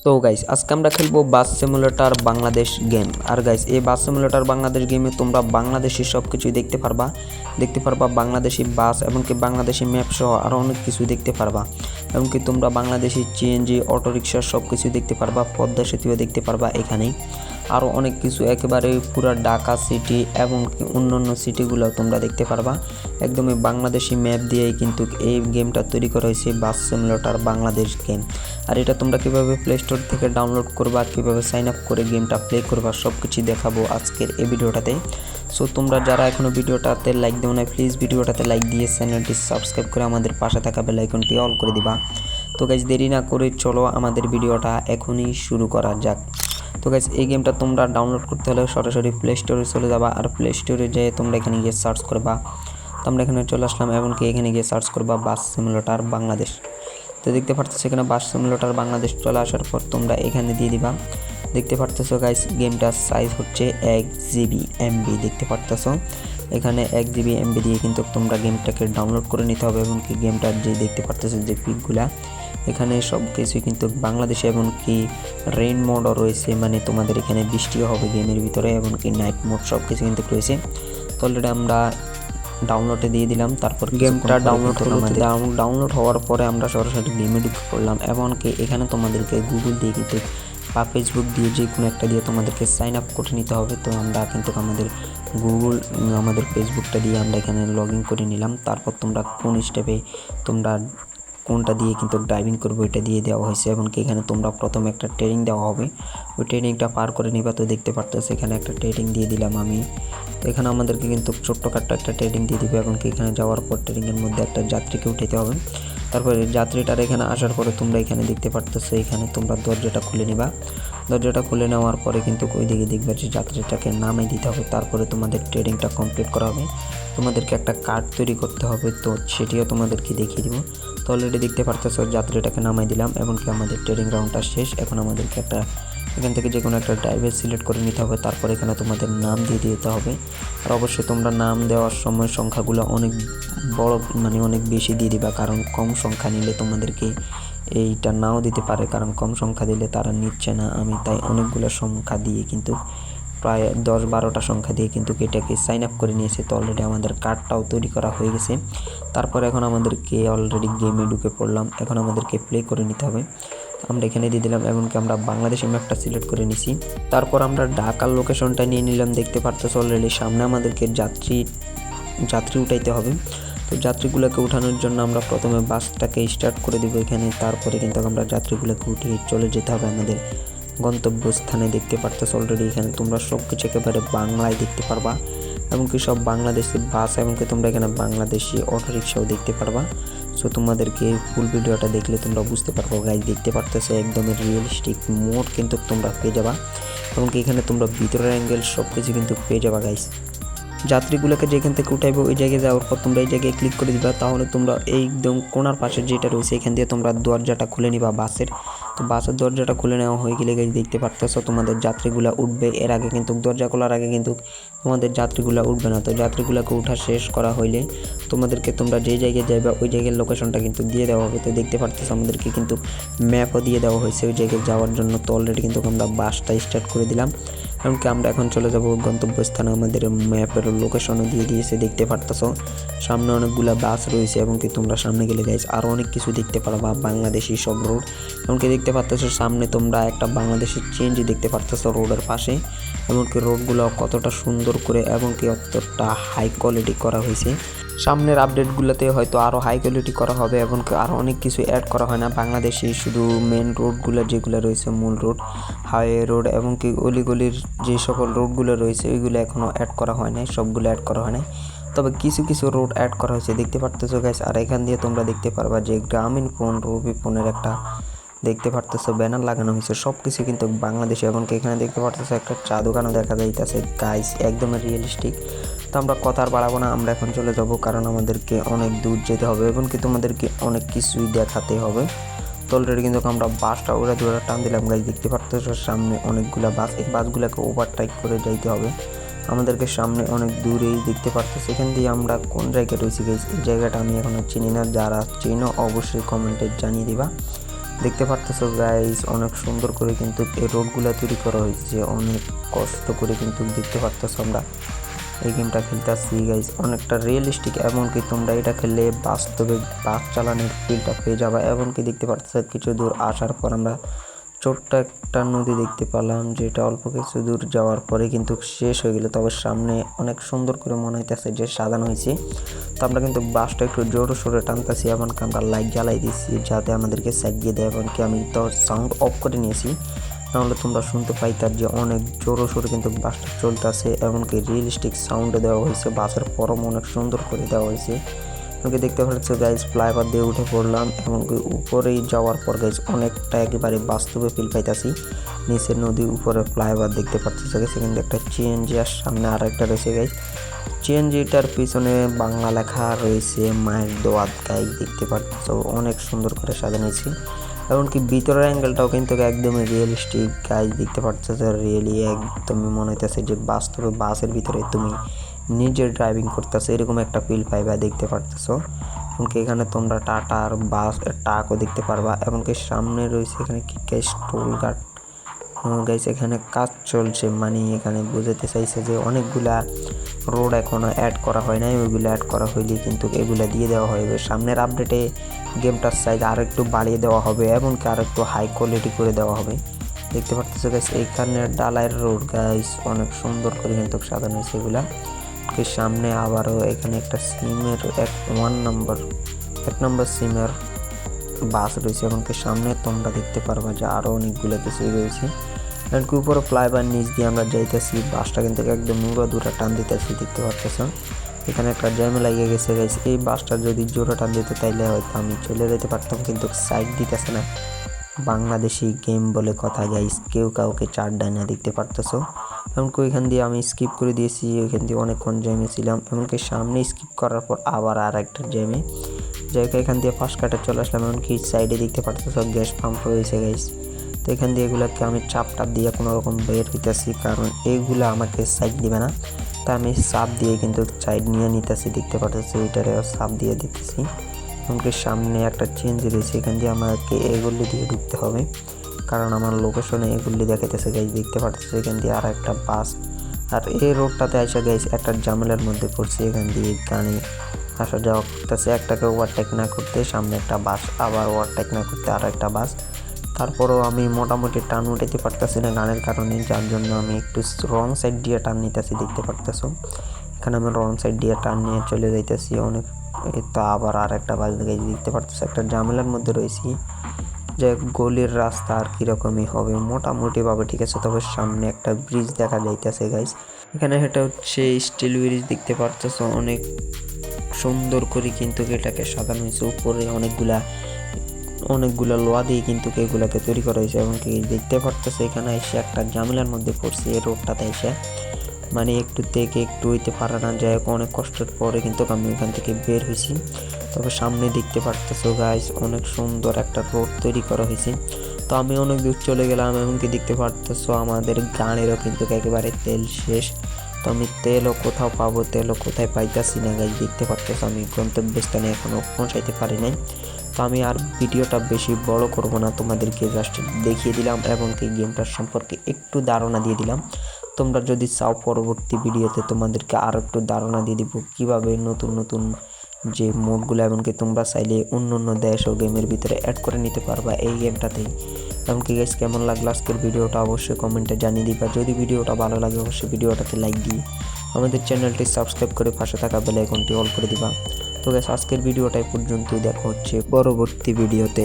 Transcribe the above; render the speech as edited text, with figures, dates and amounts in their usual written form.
তো গাইস আজকে আমরা খেলবো বাস সিমুলেটর বাংলাদেশ গেম। আর গাইস এই বাস সিমুলেটর বাংলাদেশ গেমে তোমরা বাংলাদেশি সব কিছুই দেখতে পারবা বাংলাদেশি বাস এমনকি বাংলাদেশি ম্যাপ সহ আরও অনেক কিছু দেখতে পারবা। এমনকি তোমরা বাংলাদেশি সিএনজি অটোরিকশা সব কিছু দেখতে পারবা, পদ্মা সেতুও দেখতে পারবা। এখানেই আরও অনেক কিছু একেবারে পুরা ঢাকা সিটি এবং অন্যান্য সিটিগুলো তোমরা দেখতে পারবা। একদমই বাংলাদেশি ম্যাপ দিয়েই কিন্তু এই গেমটা তৈরি করা হয়েছে, বাস সিমুলেটর বাংলাদেশ গেম। আর এটা তোমরা কীভাবে প্লে স্টোর থেকে ডাউনলোড করবা, কীভাবে সাইন আপ করে গেমটা প্লে করবা সব কিছু দেখাবো আজকের এই ভিডিওটাতে। সো তোমরা যারা এখনও ভিডিওটাতে লাইক দেও না, প্লিজ ভিডিওটাতে লাইক দিয়ে চ্যানেলটি সাবস্ক্রাইব করে আমাদের পাশে থাকা বেল আইকনটি অল করে দিবা। তো গাইস দেরি না করে চলো আমাদের ভিডিওটা এখনই শুরু করা যাক। তো গাইস এই গেমটা তোমরা ডাউনলোড করতে হলে সরাসরি প্লে স্টোরে চলে যাবা। আর প্লে স্টোরে যেয়ে তোমরা এখানে গিয়ে সার্চ করবা। তো আমরা এখানে চলে আসলাম, এমনকি এখানে গিয়ে সার্চ করবা বাস সিমুলেটর বাংলাদেশ। তো দেখতে পারতেছো এখানে বাস সিমুলেটর বাংলাদেশ চলে আসার পর তোমরা এখানে দিয়ে দিবা। দেখতে পারতেছো গাইস গেমটার সাইজ হচ্ছে 1 GB MB। দেখতে পারতেছো এখানে 1 GB MB দিয়ে কিন্তু তোমরা গেমটাকে ডাউনলোড করে নিতে হবে। এমনকি গেমটার যে দেখতে পারতেছো যে পিকগুলা এখানে সব কিছুই কিন্তু বাংলাদেশে, এমনকি রেইন মোডও রয়েছে, মানে তোমাদের এখানে বৃষ্টিও হবে গেমের ভিতরে, এমনকি নাইট মোড সব কিছু কিন্তু রয়েছে। তো অলরেডি আমরা ডাউনলোডে দিয়ে দিলাম। তারপর গেমটা ডাউনলোড হওয়ার পরে আমরা সরাসরি গেমে ঢুকে পড়লাম। এমনকি এখানে তোমাদেরকে গুগল দিয়ে কিন্তু বা ফেসবুক দিয়ে যে কোনো একটা দিয়ে তোমাদেরকে সাইন আপ করে নিতে হবে। তো আমরা কিন্তু আমাদের ফেসবুকটা দিয়ে আমরা এখানে লগ ইন করে নিলাম। তারপর তোমরা কোন স্টেপে তোমরা কোনটা দিয়ে কিন্তু ড্রাইভিং করবো এটা দিয়ে দেওয়া হয়েছে। এমনকি এখানে তোমরা প্রথমে একটা ট্রেনিং দেওয়া হবে, ওই ট্রেনিংটা পার করে নিবা। তো দেখতে পারতেছো এখানে একটা ট্রেনিং দিয়ে দিলাম আমি। তো এখানে আমাদেরকে কিন্তু ছোট্টখাট্ট একটা ট্রেনিং দিয়ে দিবে। এমনকি এখানে যাওয়ার পর ট্রেনিংয়ের মধ্যে একটা যাত্রীকে উঠাতে হবে। তারপরে যাত্রীটার এখানে আসার পরে তোমরা এখানে দেখতে পারতেছো এখানে তোমরা দরজাটা খুলে নিবা। দরজাটা খুলে নেওয়ার পরে কিন্তু ওইদিকে দেখবে যে যাত্রীটাকে নামিয়ে দিতে হবে। তারপরে তোমাদের ট্রেনিংটা কমপ্লিট করা হবে। তোমাদেরকে একটা কার্ড তৈরি করতে হবে, তো সেটিও তোমাদেরকে দেখিয়ে দিব। তো অলরেডি দেখতে পারতেছো যাত্রীটাকে নামাই দিলাম, এমনকি আমাদের ট্রেনিং রাউন্ডটা শেষ। এখন আমাদেরকে এখান থেকে যে কোনো একটা ড্রাইভার সিলেক্ট করে নিতে হবে। তারপর এখানে তোমাদের নাম দিয়ে দিতে হবে। আর অবশ্যই তোমরা নাম দেওয়ার সময় সংখ্যাগুলো অনেক বড়, মানে অনেক বেশি দিয়ে দিবা, কারণ কম সংখ্যা নিলে তোমাদেরকে এইটা নাও দিতে পারে, কারণ কম সংখ্যা দিলে তারা নিচ্ছে না। আমি তাই অনেকগুলো সংখ্যা দিয়ে কিন্তু প্রায় 10-12টা সংখ্যা দিয়ে কিন্তু এটাকে সাইন আপ করে নিয়েছে। তো অলরেডি আমাদের কার্ডটাও তৈরি করা হয়ে গেছে। তারপর এখন আমাদেরকে অলরেডি গেমে ঢুকে পড়লাম, এখন আমাদেরকে প্লে করে নিতে হবে। আমরা এখানে দিয়ে দিলাম, এমনকি আমরা বাংলাদেশি ম্যাপটা সিলেক্ট করে নিছি। তারপর আমরা ঢাকার লোকেশনটা নিয়ে নিলাম। দেখতে পারতেছো অলরেডি সামনে আমাদেরকে যাত্রী উঠাইতে হবে। তো যাত্রীগুলোকে উঠানোর জন্য আমরা প্রথমে বাসটাকে স্টার্ট করে দেবো এখানে। তারপরে কিন্তু আমরা যাত্রীগুলোকে উঠিয়ে চলে যেতে হবে আমাদের গন্তব্যস্থানে। দেখতে পারতেছো অলরেডি এখানে তোমরা সব কিছু একেবারে বাংলায় দেখতে পারবা, এমনকি সব বাংলাদেশি বাস, এমনকি তোমরা এখানে বাংলাদেশি অটোরিকশাও দেখতে পারবা। সো তোমাদেরকে ফুল ভিডিওটা দেখলে তোমরা বুঝতে পারবো। গাইজ দেখতে পারতেছো একদমই রিয়েলিস্টিক মোড কিন্তু তোমরা পেয়ে যাবা, এমনকি এখানে তোমরা ভিতরের অ্যাঙ্গেল সব কিছু কিন্তু পেয়ে যাবা। গাইজ যাত্রীগুলোকে যেখান থেকে উঠাইবো ওই জায়গায় যাওয়ার পর তোমরা এই জায়গায় ক্লিক করে দিবা। তাহলে তোমরা একদম কোনার পাশে যেটা রয়েছে এখান দিয়ে তোমরা দরজাটা খুলে নিবা বাসের। তো বাসের দরজাটা খুলে নেওয়া হয়ে গেলে দেখতে পারতেছো তোমাদের যাত্রীগুলো উঠবে। এর আগে কিন্তু দরজা খোলার আগে কিন্তু তোমাদের যাত্রীগুলো উঠবে না। তো যাত্রীগুলোকে উঠা শেষ করা হইলে তোমাদেরকে তোমরা যেই জায়গায় যাইবা ওই জায়গার লোকেশনটা কিন্তু দিয়ে দেওয়া হবে। তো দেখতে পারতেছো আমাদেরকে কিন্তু ম্যাপও দিয়ে দেওয়া হয়েছে ওই জায়গায় যাওয়ার জন্য। তো অলরেডি কিন্তু আমরা বাসটা স্টার্ট করে দিলাম, এমনকি আমরা এখন চলে যাব গন্তব্যস্থানে। আমাদের ম্যাপের লোকেশনও দিয়ে দিয়েছে। দেখতে পারতেছো সামনে অনেকগুলা বাস রয়েছে, এমনকি তোমরা সামনে গেলে গাইজ আরও অনেক কিছু দেখতে পারবা বাংলাদেশি সব রোড। এমনকি দেখতে পারতেছো সামনে তোমরা একটা বাংলাদেশি চেঞ্জ দেখতে পারতেছো রোডের পাশে, এমনকি রোডগুলো কতটা সুন্দর করে এমনকি অতটা হাই কোয়ালিটি করা হয়েছে। সামনের আপডেটগুলোতে হয়তো আরও হাই কোয়ালিটি করা হবে, এমনকি আরও অনেক কিছু অ্যাড করা হয় না বাংলাদেশি শুধু মেন রোডগুলো যেগুলো রয়েছে মূল রোড, হাইওয়ে রোড, এমনকি অলিগলির যে সকল রোডগুলো রয়েছে ওইগুলো এখনও অ্যাড করা হয় নাই, সবগুলো অ্যাড করা হয় নাই, তবে কিছু কিছু রোড অ্যাড করা হয়েছে। দেখতে পারতেছো গাইস। আর এখান দিয়ে তোমরা দেখতে পারবা যে গ্রামীণ ফোন, রবি ফোনের একটা দেখতে পারতেছো ব্যানার লাগানো হয়েছে। সব কিছু কিন্তু বাংলাদেশে, এমনকি এখানে দেখতে পারতেছো একটা চা দোকানও দেখা যাইতেছে। গাইস একদমই রিয়েলিস্টিক। তো আমরা কথা আর বাড়াবো না, আমরা এখন চলে যাব, কারণ আমাদেরকে অনেক দূর যেতে হবে, এমনকি তোমাদেরকে অনেক কিছুই দেখাতে হবে। তো অলরেডি কিন্তু আমরা বাসটা ওরা দূরে টান দিলাম। গাইস দেখতে পারতেছো সামনে অনেকগুলো বাস, এই বাসগুলোকে ওভারটেক করে যাইতে হবে আমাদেরকে। সামনে অনেক দূরেই দেখতে পারতেছি। এখান দিয়ে আমরা কোন জায়গায় রয়েছি গাইস এই জায়গাটা আমি এখনও চিনি না, যারা চিনো অবশ্যই কমেন্টে জানিয়ে দিবা। দেখতে পারতেছো গাইস অনেক সুন্দর করে কিন্তু এই রোডগুলো তৈরি করা হয়েছে, অনেক কষ্ট করে কিন্তু দেখতে পারতেছো আমরা এই গেমটা খেলতেছি গাইস, অনেকটা রিয়েলিস্টিক। এমনকি তোমরা এটা খেললে বাস্তবে বাস চালানোর ফিলটা পেয়ে যাবে। এমনকি দেখতে পারতেছো কিছু দূর আসার পর আমরা ছোট্ট একটা নদী দেখতে পেলাম, যেটা অল্প কিছু দূর যাওয়ার পরে কিন্তু শেষ হয়ে গেল। তবে সামনে অনেক সুন্দর করে মনে হইতেছে যে সাজানো হয়েছে। তো আমরা কিন্তু বাসটা একটু জোরে সোরে টানতেছি, এমনকি আমরা লাইট জ্বালাই দিচ্ছি যাতে আমাদেরকে সাজিয়ে দেয়। এমনকি আমি তো সাউন্ড অফ করে নিয়েছি, নাহলে তোমরা শুনতে পাইতার যে অনেক জোরে সোরে কিন্তু বাসটা চলতেছে। এমনকি রিয়েলিস্টিক সাউন্ড দেওয়া হয়েছে, বাসের ফরম অনেক সুন্দর করে দেওয়া হয়েছে। এমনকি দেখতে পাচ্ছ গাইজ ফ্লাইওভার দিয়ে উঠে পড়লাম, এমনকি উপরেই যাওয়ার পর গাইজ অনেকটা একেবারে বাস্তবে ফিল পাইতাছি। নিচের নদী উপরে ফ্লাইওভার দেখতে পাচ্ছি গাইজ, সেখানে একটা সিএনজি আর সামনে আর একটা রয়েছে গাইজ। সিএনজিটার পিছনে বাংলা লেখা রয়েছে মায়ের দোয়াত গাইজ, দেখতে পাচ্ছ অনেক সুন্দর করে সাজানো হয়েছে। এমনকি ভিতরের অ্যাঙ্গেলটাও কিন্তু একদমই রিয়েলিস্টিক গাইজ, দেখতে পাচ্ছ যে রিয়েলি একদমই মনে হইতেছে যে বাস্তবে বাসের ভিতরে তুমি নিজের ড্রাইভিং করতেছো, এরকম একটা ফিল পাইবা দেখতে পারতেছো। এমনকি এখানে তোমরা টাটার বাস ট্রাকও দেখতে পারবা। এমনকি সামনে রয়েছে এখানে কি গাইস টোল গার্ড গাইস, এখানে কাজ চলছে, মানে এখানে বোঝাতে চাইছে যে অনেকগুলা রোড এখনো অ্যাড করা হয় নাই, ওইগুলো অ্যাড করা হইলে কিন্তু এগুলা দিয়ে দেওয়া হবে। সামনের আপডেটে গেমটার সাইজ আর একটু বাড়িয়ে দেওয়া হবে, এমনকি আর একটু হাই কোয়ালিটি করে দেওয়া হবে। দেখতে পাচ্ছ গাইস এইখানে ডালাইয়ের রোড গাইস, অনেক সুন্দর করে কিন্তু সাজানো হয়েছে এগুলা। সামনে আবারও এখানে একটা সিমের এক নম্বর সিমের বাস রয়েছে। এমনকি সামনে তোমরা দেখতে পারবা যে আরও অনেকগুলো কিছুই রয়েছে। এমনকি উপরে ফ্লাইওভার নিচ দিয়ে আমরা যাইতেছি, বাসটা কিন্তু একদম দূরে টান দিতেছি, দেখতে পাচ্ছ। এখানে একটা জ্যামে লাগিয়ে গেছে গাইস, এই বাসটা যদি জোরে টান দিত তাইলে হয়তো আমি চলে যেতে পারতাম, কিন্তু সাইড দিতেছে না। বাংলাদেশি গেম বলে কথা গাইস, কেউ কাউকে চার দেয় না, দেখতে পারতেছো। এমনকি ওইখান দিয়ে আমি স্কিপ করে দিয়েছি, ওইখান দিয়ে অনেকক্ষণ জ্যামে ছিলাম। এমনকি সামনে স্কিপ করার পর আবার আর একটা জ্যামে জায়গা, এখান দিয়ে ফার্স্ট কাটে চলে আসলাম। এমনকি সাইডে দেখতে পারতেছো গ্যাস পাম্প রয়েছে গাইস। তো এখান দিয়ে এগুলোকে আমি চাপ দিয়ে কোনো রকম বের হইতেছি, কারণ এইগুলো আমাকে সাইড দিবে না, তা আমি চাপ দিয়ে কিন্তু সাইড নিয়ে নিতেছি, দেখতে পারতেছি ওইটারে চাপ দিয়ে দিতেছি। এমনকি সামনে একটা চেঞ্জ রয়েছে, এখান দিয়ে আমাকে এগুলি দিয়ে ঢুকতে হবে, কারণ আমার লোকেশনে এগুলি দেখাইতেছে গাইজ, দেখতে পারতেছে। এখান দিয়ে আর একটা বাস, আর এই রোডটাতে আসা গাইজ একটা জামেলার মধ্যে পড়ছে। এখান দিয়ে গাড়ি আসা যাওয়া করতেছে, একটাকে ওভারটেক না করতে সামনে একটা বাস, আবার ওভারটেক না করতে আর একটা বাস। তারপরেও আমি মোটামুটি টান উঠাইতে পারতেছি না গানের কারণে, যার জন্য আমি একটু রং সাইড দিয়ে টান নিতেছি, দেখতে পারতেছো। এখানে আমি রং সাইড দিয়ে টান নিয়ে চলে যাইতেছি অনেক। তো আবার আর একটা বাস দেখতে পারতেছি, একটা ঝামেলার মধ্যে রয়েছি, যে গলির রাস্তা আর কীরকমই হবে মোটামুটিভাবে, ঠিক আছে। তবে সামনে একটা ব্রিজ দেখা যাইতেছে গাইস, এখানে এটা হচ্ছে স্টিল ব্রিজ, দেখতে পারতেছো অনেক সুন্দর করে কিন্তু এটাকে সাজানো হয়েছে। উপরে অনেকগুলা লোহা দিয়ে কিন্তু এগুলাকে তৈরি করা হয়েছে। এবং কি দেখতে পারতেছে এখানে এসে একটা ঝামেলার মধ্যে পড়ছে এই রোডটাতে এসে, মানে একটু থেকে একটু হইতে পারে না, যাই হোক অনেক কষ্টের পরে কিন্তু আমি এখান থেকে বের হয়েছি। তবে সামনে দেখতে পারতেছো গাইস অনেক সুন্দর একটা রোড তৈরি করা হয়েছে। তো আমি অনেক দূর চলে গেলাম, এমনকি দেখতে পারতেছো আমাদের গাড়িরও কিন্তু একেবারে তেল শেষ। তো আমি তেলও কোথাও পাবো, তেলও কোথায় পাইতেছি না গাইস, দেখতে পারতেছো আমি গন্তব্যস্থানে এখনও পৌঁছাইতে পারি নাই। তো আমি আর ভিডিওটা বেশি বড় করব না, তোমাদেরকে জাস্ট দেখিয়ে দিলাম এবং কি গেমটার সম্পর্কে একটু ধারণা দিয়ে দিলাম। তোমরা যদি চাও পরবর্তী ভিডিওতে তোমাদেরকে আরও একটু ধারণা দিয়ে দিব কীভাবে নতুন নতুন যে মোডগুলো, এমনকি তোমরা চাইলে অন্য দেশ ও গেমের ভিতরে অ্যাড করে নিতে পারবা এই গেমটাতেই। এমনকি গাইস কেমন লাগলো আজকের ভিডিওটা অবশ্যই কমেন্টে জানিয়ে দিবা। যদি ভিডিওটা ভালো লাগে অবশ্যই ভিডিওটাতে লাইক দিয়ে আমাদের চ্যানেলটি সাবস্ক্রাইব করে পাশে থাকা বেল আইকনটি অল করে দিবা। তো গাইস আজকের ভিডিওটাই পর্যন্তই, দেখা হচ্ছে পরবর্তী ভিডিওতে।